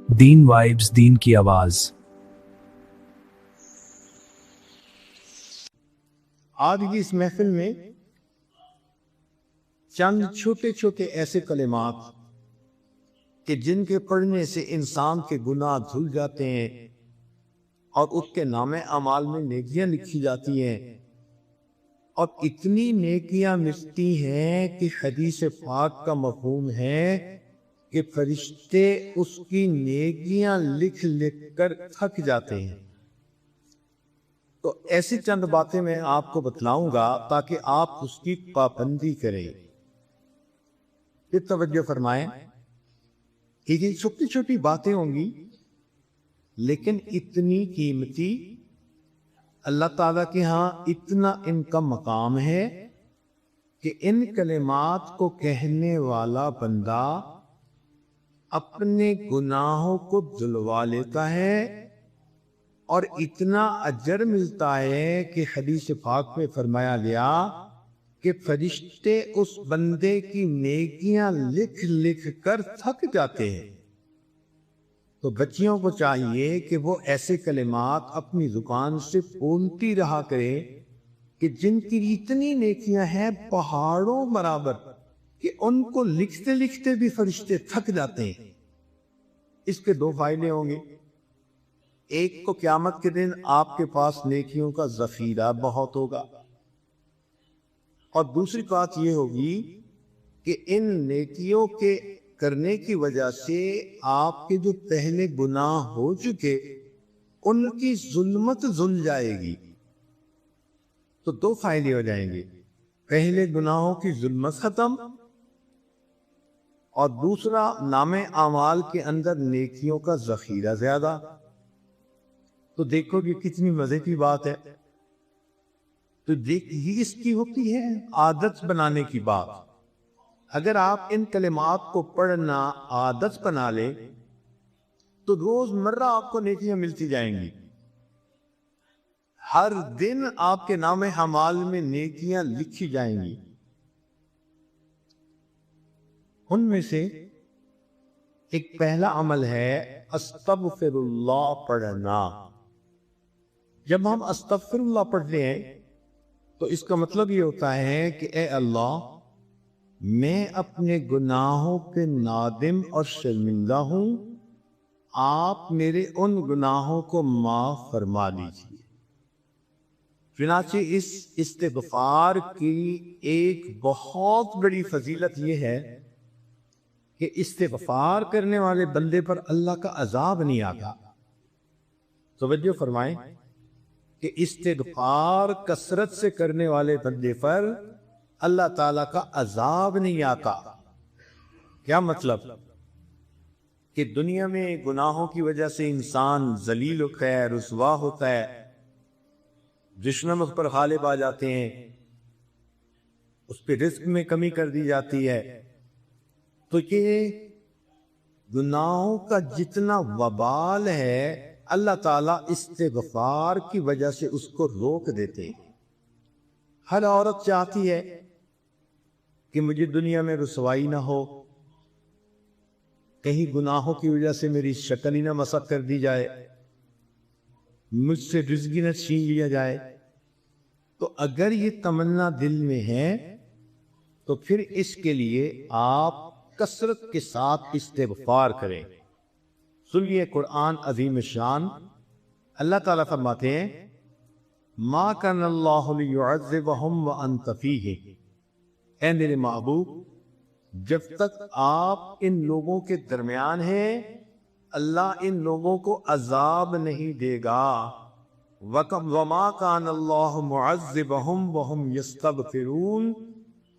دین vibes, دین کی آواز۔ آج کی اس محفل میں چند چھوٹے چھوٹے ایسے کلمات کہ جن کے پڑھنے سے انسان کے گناہ دھل جاتے ہیں اور اس کے نام اعمال میں نیکیاں لکھی جاتی ہیں، اور اتنی نیکیاں ملتی ہیں کہ حدیث پاک کا مفہوم ہے کہ فرشتے اس کی نیکیاں لکھ لکھ کر تھک جاتے ہیں۔ تو ایسی چند باتیں میں آپ کو بتلاؤں گا تاکہ آپ اس کی پابندی کریں۔ پھر توجہ فرمائیں کہ یہ چھوٹی چھوٹی باتیں ہوں گی لیکن اتنی قیمتی، اللہ تعالیٰ کے ہاں اتنا ان کا مقام ہے کہ ان کلمات کو کہنے والا بندہ اپنے گناہوں کو دھلوا لیتا ہے اور اتنا اجر ملتا ہے کہ حدیث پاک میں فرمایا گیا کہ فرشتے اس بندے کی نیکیاں لکھ لکھ کر تھک جاتے ہیں۔ تو بچیوں کو چاہیے کہ وہ ایسے کلمات اپنی زبان سے بولتی رہا کرے کہ جن کی اتنی نیکیاں ہیں پہاڑوں برابر کہ ان کو لکھتے لکھتے بھی فرشتے تھک جاتے ہیں۔ اس کے دو فائدے ہوں گے۔ ایک کو قیامت کے دن آپ کے پاس نیکیوں کا ذخیرہ بہت ہوگا، اور دوسری بات یہ ہوگی کہ ان نیکیوں کے کرنے کی وجہ سے آپ کے جو پہلے گناہ ہو چکے ان کی ظلمت دھل جائے گی۔ تو دو فائدے ہو جائیں گے، پہلے گناہوں کی ظلمت ختم، اور دوسرا نام اعمال کے اندر نیکیوں کا ذخیرہ زیادہ۔ تو دیکھو یہ کتنی مزے کی بات ہے۔ تو یہ اس کی ہوتی ہے عادت بنانے کی بات۔ اگر آپ ان کلمات کو پڑھنا عادت بنا لیں تو روز مرہ آپ کو نیکیاں ملتی جائیں گی۔ ہر دن آپ کے نام اعمال میں نیکیاں لکھی جائیں گی۔ ان میں سے ایک پہلا عمل ہے استغفر اللہ پڑھنا۔ جب ہم استغفر اللہ پڑھتے ہیں تو اس کا مطلب یہ ہوتا ہے کہ اے اللہ، میں اپنے گناہوں پہ نادم اور شرمندہ ہوں، آپ میرے ان گناہوں کو معاف فرما دیجیے۔ چنانچہ اس استغفار کی ایک بہت بڑی فضیلت یہ ہے کہ استغفار کرنے والے بندے پر اللہ کا عذاب نہیں آتا۔ توجہ فرمائیں کہ استغفار کثرت سے کرنے والے بندے پر اللہ تعالیٰ کا عذاب نہیں آتا۔ کیا مطلب؟ کہ دنیا میں گناہوں کی وجہ سے انسان ذلیل ہوتا ہے، رسوا ہوتا ہے، دشمن اس پر غالب آ جاتے ہیں، اس پہ رزق میں کمی کر دی جاتی ہے۔ تو یہ گناہوں کا جتنا وبال ہے اللہ تعالیٰ استغفار کی وجہ سے اس کو روک دیتے ہیں۔ ہر عورت چاہتی ہے کہ مجھے دنیا میں رسوائی نہ ہو، کہیں گناہوں کی وجہ سے میری شکل ہی نہ مسخ کر دی جائے، مجھ سے رزق نہ چھین لیا جائے۔ تو اگر یہ تمنا دل میں ہے تو پھر اس کے لیے آپ کثرت کے ساتھ استغفار کریں۔ سنیے قرآن عظیم شان، اللہ تعالیٰ فرماتے ہیں ما کان اللہ لیعذبہم وانت فیہم، اے میرے محبوب جب تک آپ ان لوگوں کے درمیان ہیں اللہ ان لوگوں کو عذاب نہیں دے گا۔ وَمَا كَانَ اللَّهُ مُعَذِّبَهُمْ وَهُمْ يَسْتَغْفِرُونَ،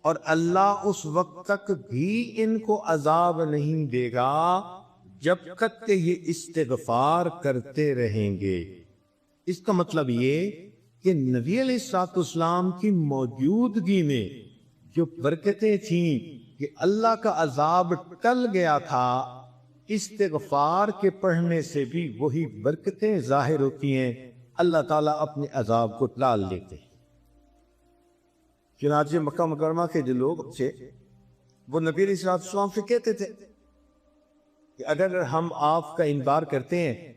اور اللہ اس وقت تک بھی ان کو عذاب نہیں دے گا جب تک کہ یہ استغفار کرتے رہیں گے۔ اس کا مطلب یہ کہ نبی علیہ الصلوۃ والسلام کی موجودگی میں جو برکتیں تھیں کہ اللہ کا عذاب ٹل گیا تھا، استغفار کے پڑھنے سے بھی وہی برکتیں ظاہر ہوتی ہیں، اللہ تعالیٰ اپنے عذاب کو ٹال دیتے ہیں۔ چنانچہ مکہ مکرمہ کے جو لوگ تھے وہ نبی علیہ الصلوۃ والسلام سے کہتے تھے کہ اگر ہم آپ کا انکار کرتے ہیں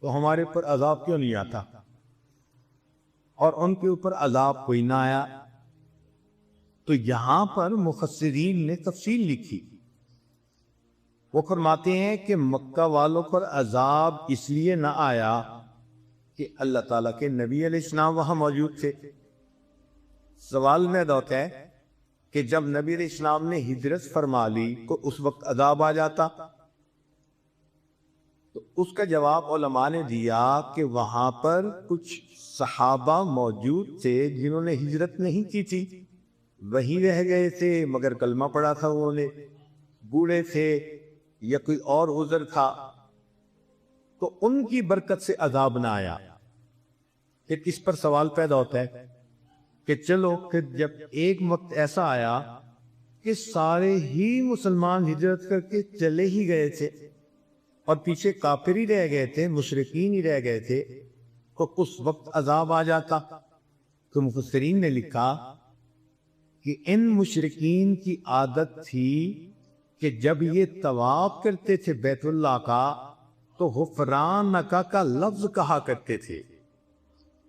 تو ہمارے اوپر عذاب کیوں نہیں آتا، اور ان کے اوپر عذاب کوئی نہ آیا۔ تو یہاں پر مفسرین نے تفصیل لکھی، وہ فرماتے ہیں کہ مکہ والوں پر عذاب اس لیے نہ آیا کہ اللہ تعالیٰ کے نبی علیہ السلام وہاں موجود تھے۔ سوال پیدا ہوتا ہے کہ جب نبی علیہ السلام نے ہجرت فرما لی تو اس وقت عذاب آ جاتا؟ تو اس کا جواب علماء نے دیا کہ وہاں پر کچھ صحابہ موجود تھے جنہوں نے ہجرت نہیں کی تھی، وہی رہ گئے تھے مگر کلمہ پڑھا تھا انہوں نے، بوڑھے تھے یا کوئی اور عذر تھا، تو ان کی برکت سے عذاب نہ آیا۔ پھر اس پر سوال پیدا ہوتا ہے کہ چلو پھر جب ایک وقت ایسا آیا کہ سارے ہی مسلمان ہجرت کر کے چلے ہی گئے تھے اور پیچھے کافر ہی رہ گئے تھے، مشرکین ہی رہ گئے تھے، تو اس وقت عذاب آ جاتا؟ تو مفسرین نے لکھا کہ ان مشرکین کی عادت تھی کہ جب یہ طواف کرتے تھے بیت اللہ کا تو غفرانک کا لفظ کہا کرتے تھے،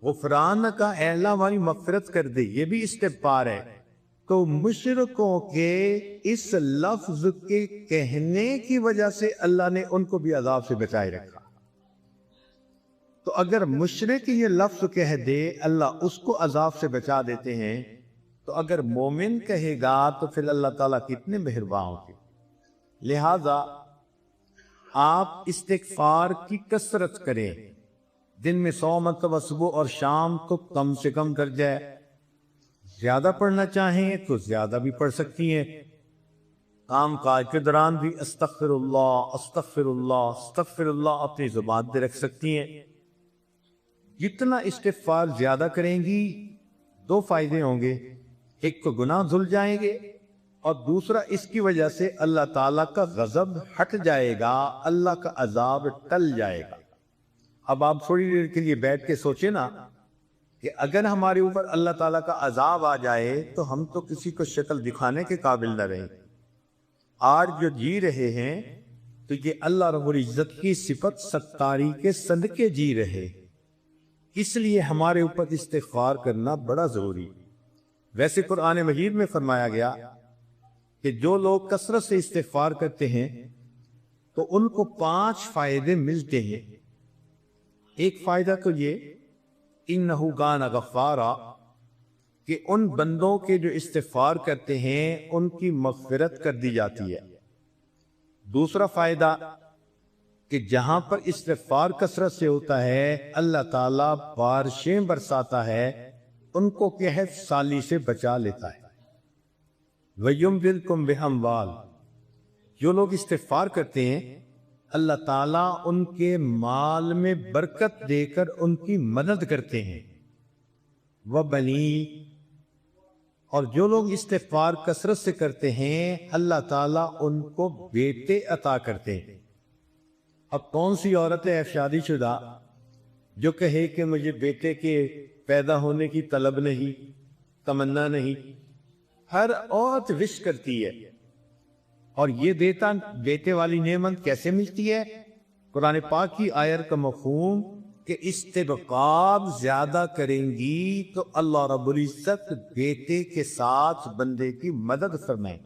غفرانک کا، اے اللہ ہماری مغفرت کر دے، یہ بھی استغفار ہے۔ تو مشرکوں کے اس لفظ کے کہنے کی وجہ سے اللہ نے ان کو بھی عذاب سے بچائے رکھا۔ تو اگر مشرک یہ لفظ کہہ دے اللہ اس کو عذاب سے بچا دیتے ہیں، تو اگر مومن کہے گا تو پھر اللہ تعالیٰ کتنے مہربان ہوں گے۔ لہذا آپ استغفار کی کثرت کریں، دن میں 100 مرتبہ صبح اور شام تو کم سے کم کر جائے، زیادہ پڑھنا چاہیں تو زیادہ بھی پڑھ سکتی ہیں، کام کاج کے دوران بھی استغفر اللہ استغفر اللہ استغفر اللہ اپنی زبان پہ رکھ سکتی ہیں۔ جتنا استغفار زیادہ کریں گی 2 فائدے ہوں گے، ایک تو گناہ دھل جائیں گے، اور دوسرا اس کی وجہ سے اللہ تعالیٰ کا غضب ہٹ جائے گا، اللہ کا عذاب ٹل جائے گا۔ اب آپ تھوڑی دیر کے لیے بیٹھ کے سوچیں نا کہ اگر ہمارے اوپر اللہ تعالیٰ کا عذاب آ جائے تو ہم تو کسی کو شکل دکھانے کے قابل نہ رہیں۔ آج جو جی رہے ہیں تو یہ اللہ رب العزت کی صفت ستاری کے صدقے جی رہے، اس لیے ہمارے اوپر استغفار کرنا بڑا ضروری۔ ویسے قرآن مجید میں فرمایا گیا کہ جو لوگ کثرت سے استغفار کرتے ہیں تو ان کو 5 فائدے ملتے ہیں۔ ایک فائدہ تو یہ انہ کان غفارا، کہ ان بندوں کے جو استغفار کرتے ہیں ان کی مغفرت کر دی جاتی ہے۔ دوسرا فائدہ کہ جہاں پر استغفار کثرت سے ہوتا ہے اللہ تعالیٰ بارشیں برساتا ہے، ان کو قحط سالی سے بچا لیتا ہے۔ وَيُمْدِدْكُمْ بِأَمْوَالٍ، جو لوگ استغفار کرتے ہیں اللہ تعالیٰ ان کے مال میں برکت دے کر ان کی مدد کرتے ہیں۔ وَبَنِينَ، اور جو لوگ استغفار کثرت سے کرتے ہیں اللہ تعالیٰ ان کو بیٹے عطا کرتے ہیں۔ اب کون سی عورت ہے شادی شدہ جو کہے کہ مجھے بیٹے کے پیدا ہونے کی طلب نہیں، تمنا نہیں؟ ہر عورت وش کرتی ہے، اور یہ بیٹے والی نعمت کیسے ملتی ہے؟ قرآن پاک کی آیت کا مفہوم کہ استغفار زیادہ کریں گی تو اللہ رب العزت بیٹے کے ساتھ بندے کی مدد فرمائیں۔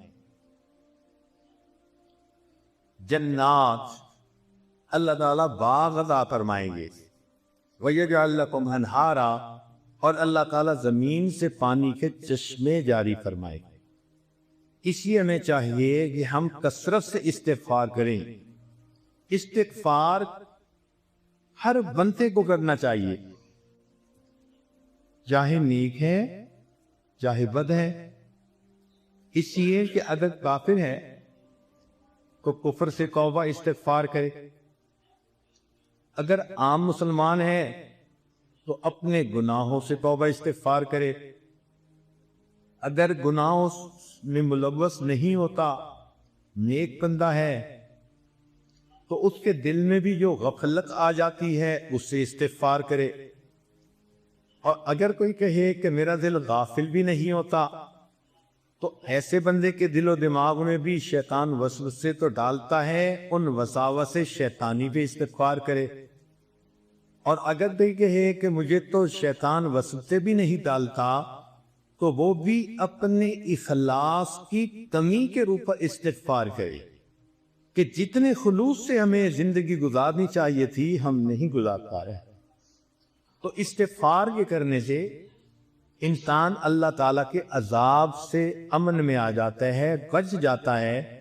جنات، اللہ تعالیٰ باغ عطا فرمائیں گے۔ وَيَجْعَلْ لَكُمْ أَنْهَارًا، اور اللہ تعالیٰ زمین سے پانی کے چشمے جاری فرمائے گے۔ اس لیے ہمیں چاہیے کہ ہم کثرت سے استغفار کریں۔ استغفار ہر بندے کو کرنا چاہیے، چاہے نیک ہے چاہے بد ہے۔ اس لیے کہ اگر کافر ہے تو کفر سے توبہ استغفار کرے، اگر عام مسلمان ہے تو اپنے گناہوں سے توبہ استغفار کرے، اگر گناہوں میں ملوث نہیں ہوتا، نیک بندہ ہے، تو اس کے دل میں بھی جو غفلت آ جاتی ہے اس سے استغفار کرے۔ اور اگر کوئی کہے کہ میرا دل غافل بھی نہیں ہوتا تو ایسے بندے کے دل و دماغ میں بھی شیطان وسوسے تو ڈالتا ہے، ان وساوس شیطانی پہ استغفار کرے۔ اور اگر دیکھے ہے کہ مجھے تو شیطان وسوسے بھی نہیں ڈالتا، تو وہ بھی اپنے اخلاص کی کمی کے اوپر استغفار کرے کہ جتنے خلوص سے ہمیں زندگی گزارنی چاہیے تھی ہم نہیں گزار پا رہے۔ تو استغفار کے کرنے سے انسان اللہ تعالیٰ کے عذاب سے امن میں آ جاتا ہے، بچ جاتا ہے،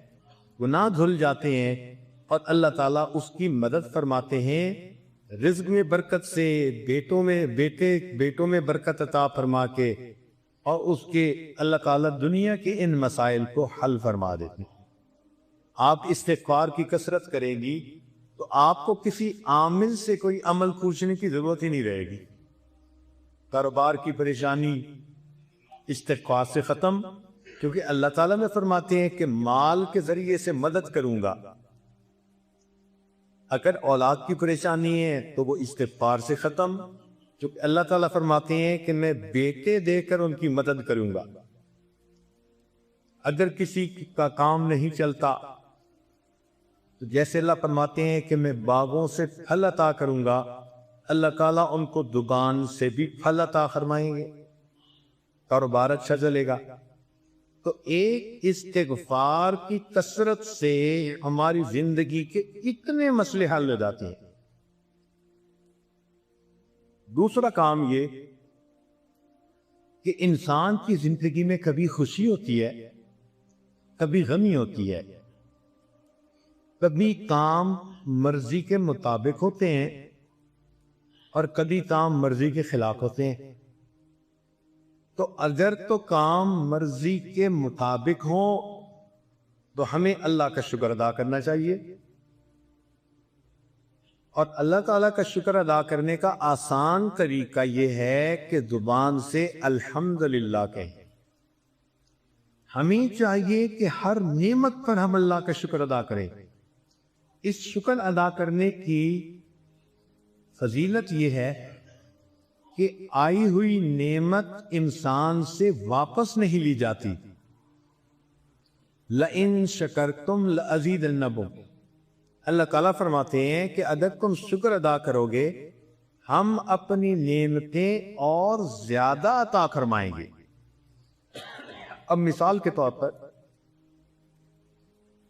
گناہ دھل جاتے ہیں، اور اللہ تعالیٰ اس کی مدد فرماتے ہیں، رزق میں برکت سے، بیٹوں میں برکت عطا فرما کے، اور اس کے اللہ تعالیٰ دنیا کے ان مسائل کو حل فرما دیتے ہیں۔ آپ استغفار کی کثرت کریں گی تو آپ کو کسی عامل سے کوئی عمل پوچھنے کی ضرورت ہی نہیں رہے گی۔ کاروبار کی پریشانی استغفار سے ختم، کیونکہ اللہ تعالیٰ میں فرماتے ہیں کہ مال کے ذریعے سے مدد کروں گا۔ اگر اولاد کی پریشانی ہے تو وہ استغفار سے ختم، کیونکہ اللہ تعالیٰ فرماتے ہیں کہ میں بیٹے دے کر ان کی مدد کروں گا۔ اگر کسی کا کام نہیں چلتا تو جیسے اللہ فرماتے ہیں کہ میں باغوں سے پھل عطا کروں گا، اللہ تعالیٰ ان کو دکان سے بھی پھل عطا فرمائیں گے، کاروبار اچھا چلے گا۔ تو ایک استغفار کی کثرت سے ہماری زندگی کے اتنے مسئلے حل ہو جاتے ہیں۔ دوسرا کام یہ کہ انسان کی زندگی میں کبھی خوشی ہوتی ہے، کبھی غمی ہوتی ہے، کبھی کام مرضی کے مطابق ہوتے ہیں اور کبھی کام مرضی کے خلاف ہوتے ہیں۔ تو اگر تو کام مرضی کے مطابق ہو تو ہمیں اللہ کا شکر ادا کرنا چاہیے، اور اللہ تعالیٰ کا شکر ادا کرنے کا آسان طریقہ یہ ہے کہ زبان سے الحمدللہ کہیں۔ ہمیں چاہیے کہ ہر نعمت پر ہم اللہ کا شکر ادا کریں۔ اس شکر ادا کرنے کی فضیلت یہ ہے کہ آئی ہوئی نعمت انسان سے واپس نہیں لی جاتی۔ لَإِن شَكَرْتُمْ لَأَزِيدَنَّكُمْ، اللہ تعالیٰ فرماتے ہیں کہ اگر تم شکر ادا کرو گے ہم اپنی نعمتیں اور زیادہ عطا فرمائیں گے۔ اب مثال کے طور پر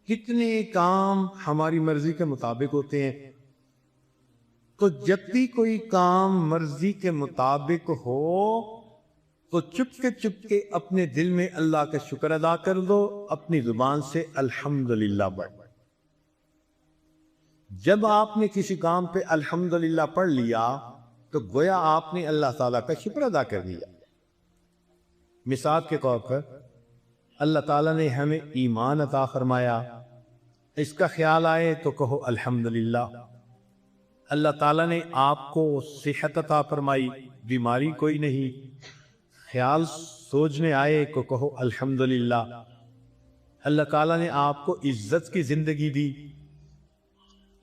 کتنے کام ہماری مرضی کے مطابق ہوتے ہیں، تو جب بھی کوئی کام مرضی کے مطابق ہو تو چپ کے اپنے دل میں اللہ کا شکر ادا کر دو، اپنی زبان سے الحمدللہ پڑھ۔ جب آپ نے کسی کام پہ الحمدللہ پڑھ لیا تو گویا آپ نے اللہ تعالیٰ کا شکر ادا کر دیا۔ مثال کے طور پر اللہ تعالیٰ نے ہمیں ایمان عطا فرمایا، اس کا خیال آئے تو کہو الحمدللہ۔ اللہ تعالیٰ نے آپ کو صحت عطا فرمائی، بیماری کوئی نہیں، خیال سوچنے آئے تو کہو الحمدللہ۔ اللہ تعالیٰ نے آپ کو عزت کی زندگی دی،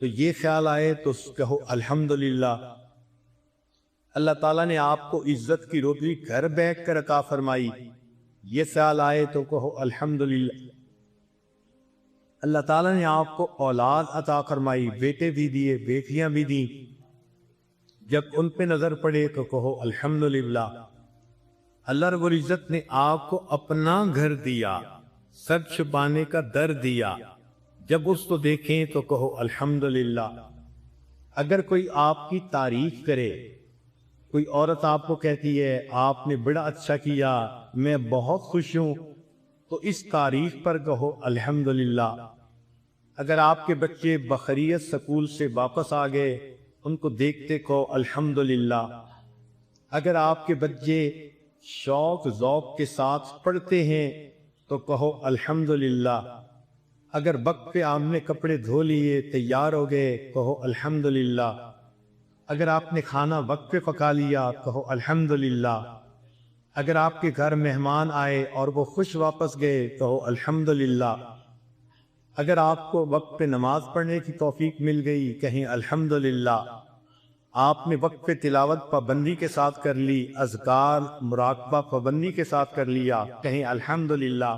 تو یہ خیال آئے تو کہو الحمدللہ۔ اللہ تعالیٰ نے آپ کو عزت کی روٹی گھر بیٹھ کر عطا فرمائی، یہ خیال آئے تو کہو الحمدللہ۔ اللہ تعالیٰ نے آپ کو اولاد عطا فرمائی، بیٹے بھی دیے، بیٹیاں بھی دیں، جب ان پہ نظر پڑے تو کہو الحمدللہ۔ اللہ رب العزت نے آپ کو اپنا گھر دیا، سر چھپانے کا در دیا، جب اس کو دیکھیں تو کہو الحمدللہ۔ اگر کوئی آپ کی تعریف کرے، کوئی عورت آپ کو کہتی ہے آپ نے بڑا اچھا کیا، میں بہت خوش ہوں، تو اس تعریف پر کہو الحمدللہ۔ اگر آپ کے بچے بخیریت سکول سے واپس آ گئے، ان کو دیکھتے کہو الحمدللہ۔ اگر آپ کے بچے شوق ذوق کے ساتھ پڑھتے ہیں تو کہو الحمدللہ۔ اگر وقت پہ آپ نے کپڑے دھو لیے، تیار ہو گئے، کہو الحمدللہ۔ اگر آپ نے کھانا وقت پہ پکا لیا، کہو الحمدللہ۔ اگر آپ کے گھر مہمان آئے اور وہ خوش واپس گئے، کہو الحمدللہ۔ اگر آپ کو وقت پہ نماز پڑھنے کی توفیق مل گئی، کہیں الحمدللہ۔ آپ نے وقت پہ تلاوت پابندی کے ساتھ کر لی، اذکار مراقبہ پابندی کے ساتھ کر لیا، کہیں الحمدللہ۔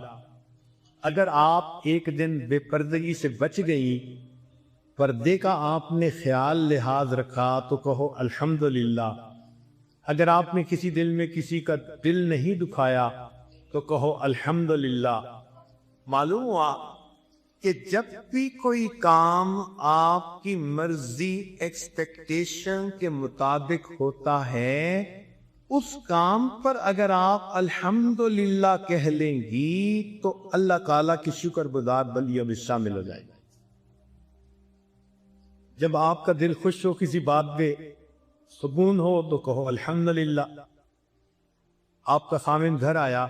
اگر آپ ایک دن بے پردگی سے بچ گئی، پردے کا آپ نے خیال لحاظ رکھا تو کہو الحمدللہ۔ اگر آپ نے کسی دل میں کسی کا دل نہیں دکھایا تو کہو الحمدللہ۔ معلوم ہوا کہ جب بھی کوئی کام آپ کی مرضی ایکسپیکٹیشن کے مطابق ہوتا ہے، اس کام پر اگر آپ الحمدللہ کہہ لیں گی تو اللہ تعالیٰ کی شکر گزار بندیوں میں شامل ہو جائے گی۔ جب آپ کا دل خوش ہو، کسی بات پہ سکون ہو تو کہو الحمدللہ۔ آپ کا خامن گھر آیا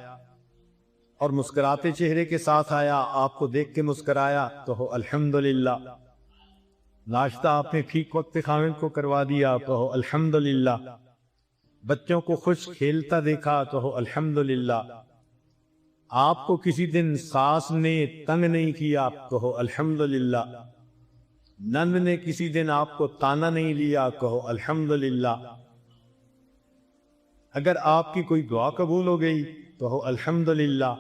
اور مسکراتے چہرے کے ساتھ آیا، آپ کو دیکھ کے مسکرایا، کہو الحمدللہ۔ ناشتہ آپ نے ٹھیک وقت پہ خامن کو کروا دیا، کہو الحمدللہ۔ بچوں کو خوش کھیلتا دیکھا، کہو الحمدللہ۔ آپ کو کسی دن ساس نے تنگ نہیں کیا، کہو الحمدللہ۔ نند نے کسی دن آپ کو تانا نہیں لیا، کہو الحمدللہ۔ اگر آپ کی کوئی دعا قبول ہو گئی کہو الحمدللہ۔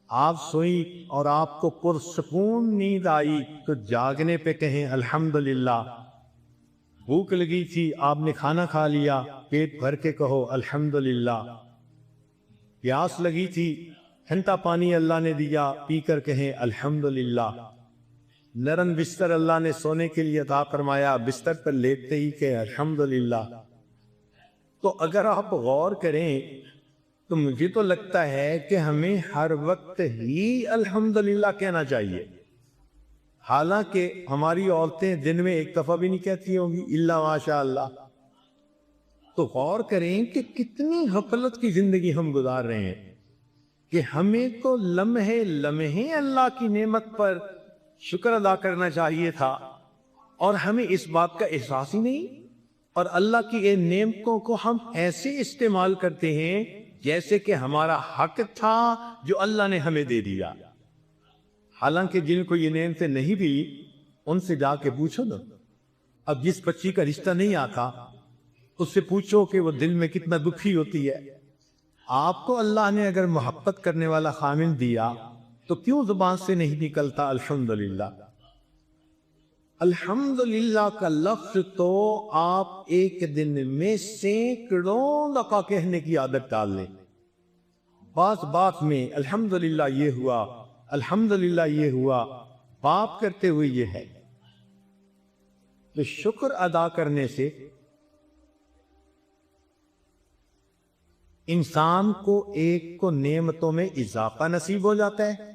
آپ سوئی اور آپ کو پرسکون نیند آئی تو جاگنے پہ کہیں الحمدللہ۔ بھوک لگی تھی، آپ نے کھانا کھا لیا، پیٹ بھر کے کہو الحمدللہ۔ پیاس لگی تھی، ٹھنڈا پانی اللہ نے دیا، پی کر کہیں الحمدللہ۔ نرم بستر اللہ نے سونے کے لیے عطا فرمایا، بستر پر لیٹتے ہی کہ الحمدللہ۔ تو اگر آپ غور کریں تو مجھے تو لگتا ہے کہ ہمیں ہر وقت ہی الحمدللہ کہنا چاہیے، حالانکہ ہماری عورتیں دن میں ایک دفعہ بھی نہیں کہتی ہوں گی الا ماشاء اللہ۔ تو غور کریں کہ کتنی غفلت کی زندگی ہم گزار رہے ہیں کہ ہمیں تو لمحے لمحے اللہ کی نعمت پر شکر ادا کرنا چاہیے تھا، اور ہمیں اس بات کا احساس ہی نہیں، اور اللہ کی ان نعمتوں کو ہم ایسے استعمال کرتے ہیں جیسے کہ ہمارا حق تھا جو اللہ نے ہمیں دے دیا۔ حالانکہ جن کو یہ نعمتیں نہیں بھی، ان سے جا کے پوچھو نا۔ اب جس بچی کا رشتہ نہیں آتا اس سے پوچھو کہ وہ دل میں کتنا دکھی ہوتی ہے۔ آپ کو اللہ نے اگر محبت کرنے والا خامن دیا تو کیوں زبان سے نہیں نکلتا الحمدللہ؟ الحمدللہ کا لفظ تو آپ ایک دن میں سینکڑوں دفعہ کہنے کی عادت ڈال لیں۔ بعض بات میں الحمدللہ یہ ہوا، الحمدللہ یہ ہوا، بات کرتے ہوئے یہ ہے۔ تو شکر ادا کرنے سے انسان کو ایک کو نعمتوں میں اضافہ نصیب ہو جاتا ہے،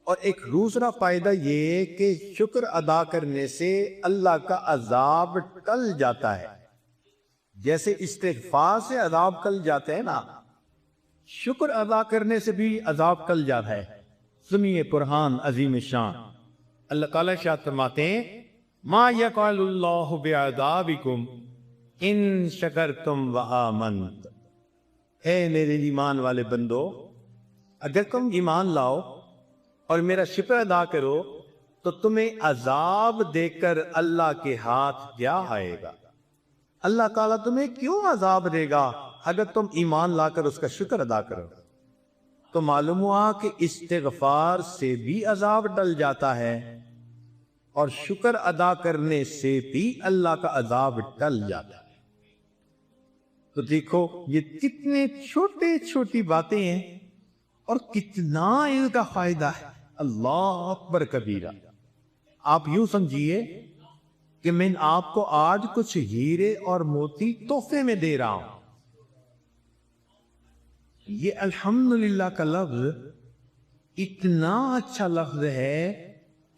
اور ایک دوسرا فائدہ یہ کہ شکر ادا کرنے سے اللہ کا عذاب ٹل جاتا ہے۔ جیسے استغفار سے عذاب ٹل جاتے ہیں نا، شکر ادا کرنے سے بھی عذاب ٹل جاتا ہے۔ سنیے قرآن عظیم شان، اللہ تعالیٰ ارشاد فرماتے ہیں ما یفعل اللہ بعذابکم ان شکرتم وآمنتم۔ اے میرے ایمان والے بندو، اگر تم ایمان لاؤ اور میرا شکر ادا کرو تو تمہیں عذاب دے کر اللہ کے ہاتھ کیا آئے گا؟ اللہ تعالیٰ تمہیں کیوں عذاب دے گا اگر تم ایمان لا کر اس کا شکر ادا کرو؟ تو معلوم ہوا کہ استغفار سے بھی عذاب ٹل جاتا ہے، اور شکر ادا کرنے سے بھی اللہ کا عذاب ٹل جاتا ہے۔ تو دیکھو یہ کتنے چھوٹے چھوٹی باتیں ہیں اور کتنا ان کا فائدہ ہے۔ اللہ اکبر کبیرہ۔ آپ یوں سمجھیے کہ میں آپ کو آج کچھ ہیرے اور موتی تحفے میں دے رہا ہوں۔ یہ الحمدللہ کا لفظ اتنا اچھا لفظ ہے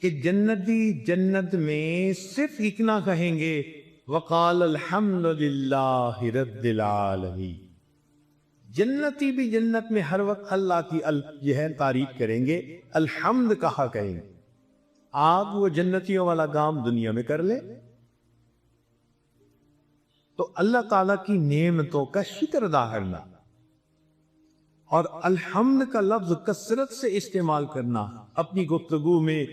کہ جنتی جنت میں صرف اتنا کہیں گے وقال الحمدللہ رب العالمین۔ جنتی بھی جنت میں ہر وقت اللہ کی یہ ہے تعریف کریں گے، الحمد کہا کہیں گے۔ آپ وہ جنتیوں والا کام دنیا میں کر لیں تو اللہ تعالیٰ کی نعمتوں کا شکر ادا کرنا اور الحمد کا لفظ کثرت سے استعمال کرنا اپنی گفتگو میں،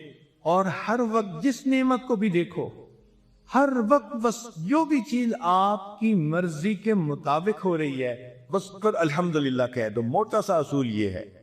اور ہر وقت جس نعمت کو بھی دیکھو ہر وقت بس جو بھی چیز آپ کی مرضی کے مطابق ہو رہی ہے بس پر الحمدللہ کہہ دو. موٹا سا اصول یہ ہے.